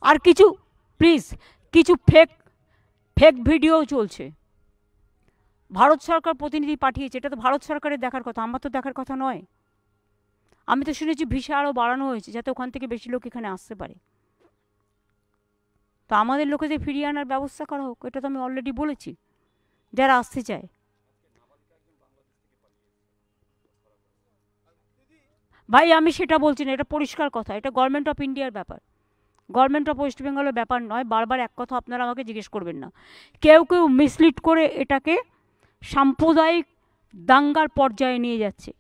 আর কিছু প্লিজ কিছু fake fake video চলছে। ভারত সরকার প্রতিনিধি পাঠিয়েছে, এটা তো ভারত সরকারের দেখার কথা, আমার তো দেখার কথা নয়। আমি তো শুনেছি ভিসা আরও বাড়ানো হয়েছে যাতে ওখান থেকে বেশি লোক এখানে আসতে পারে। তো আমাদের লোকেদের ফিরিয়ে আনার ব্যবস্থা করা হোক, এটা তো আমি অলরেডি বলেছি, যারা আসতে চায়। ভাই আমি সেটা বলছি না, এটা পরিষ্কার কথা, এটা গভর্নমেন্ট অফ ইন্ডিয়ার ব্যাপার, গভর্নমেন্ট অফ ওয়েস্ট বেঙ্গলের ব্যাপার নয়। বারবার এক কথা আপনারা আমাকে জিজ্ঞেস করবেন না। কেউ কেউ মিসলিড করে এটাকে সাম্প্রদায়িক দাঙ্গার পর্যায়ে নিয়ে যাচ্ছে,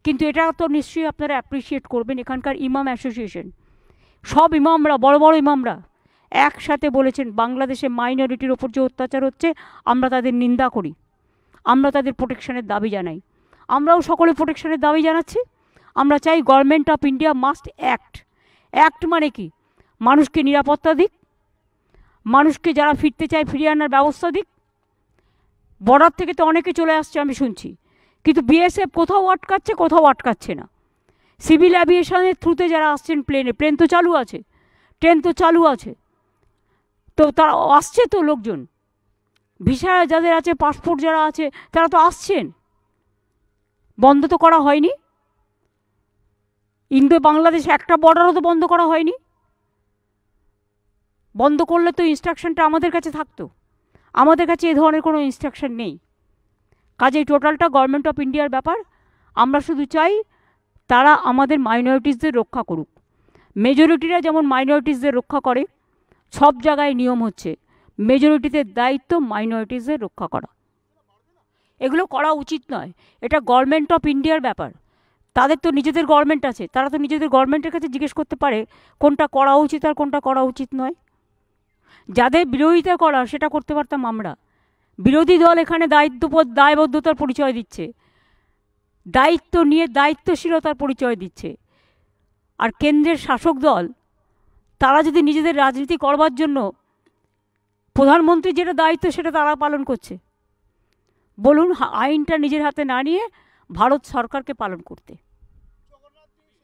কিন্তু এটা তো নিশ্চয়ই আপনারা অ্যাপ্রিসিয়েট করবেন। এখানকার ইমাম অ্যাসোসিয়েশন, সব ইমামরা, বড় বড় ইমামরা একসাথে বলেছেন বাংলাদেশে মাইনরিটির ওপর যে অত্যাচার হচ্ছে আমরা তাদের নিন্দা করি, আমরা তাদের প্রোটেকশনের দাবি জানাই। আমরাও সকলে প্রোটেকশনের দাবি জানাচ্ছি। আমরা চাই government of India must act. Act মানে কি? মানুষকে নিরাপত্তা দিক, মানুষকে যারা ফিরতে চায় ফিরিয়ে আনার ব্যবস্থা দিক। বর্ডার থেকে তো অনেকে চলে আসছে আমি শুনছি, কিন্তু বিএসএফ কোথাও আটকাচ্ছে, কোথাও আটকাচ্ছে না। সিভিল অ্যাভিয়েশনের থ্রুতে যারা আসছেন প্লেনে, প্লেন তো চালু আছে, ট্রেন তো চালু আছে, তো তারা আসছে তো লোকজন, ভিসা যাদের আছে, পাসপোর্ট যারা আছে তারা তো আসছেন, বন্ধ তো করা হয়নি। ইন্দো বাংলাদেশ একটা বর্ডারও তো বন্ধ করা হয়নি। বন্ধ করলে তো ইনস্ট্রাকশনটা আমাদের কাছে থাকতো, আমাদের কাছে এ ধরনের কোনো ইনস্ট্রাকশন নেই। কাজেই টোটালটা গভর্নমেন্ট অফ ইন্ডিয়ার ব্যাপার। আমরা শুধু চাই তারা আমাদের মাইনরিটিসদের রক্ষা করুক। মেজরিটিরা যেমন মাইনরিটিসদের রক্ষা করে, সব জায়গায় নিয়ম হচ্ছে মেজরিটিদের দায়িত্ব মাইনরিটিসদের রক্ষা করা। এগুলো করা উচিত নয়, এটা গভর্নমেন্ট অফ ইন্ডিয়ার ব্যাপার। তাদের তো নিজেদের গভর্নমেন্ট আছে, তারা তো নিজেদের গভর্নমেন্টের কাছে জিজ্ঞেস করতে পারে কোনটা করা উচিত আর কোনটা করা উচিত নয়। যাদের বিরোধিতা করা সেটা করতে পারতাম আমরা। বিরোধী দল এখানে দায়বদ্ধতার পরিচয় দিচ্ছে, দায়িত্ব নিয়ে দায়িত্বশীলতার পরিচয় দিচ্ছে। আর কেন্দ্রের শাসক দল তারা যদি নিজেদের রাজনীতি করবার জন্য, প্রধানমন্ত্রী যেটা দায়িত্ব সেটা তারা পালন করছে, বলুন আইনটা নিজের হাতে না নিয়ে ভারত সরকারকে পালন করতে।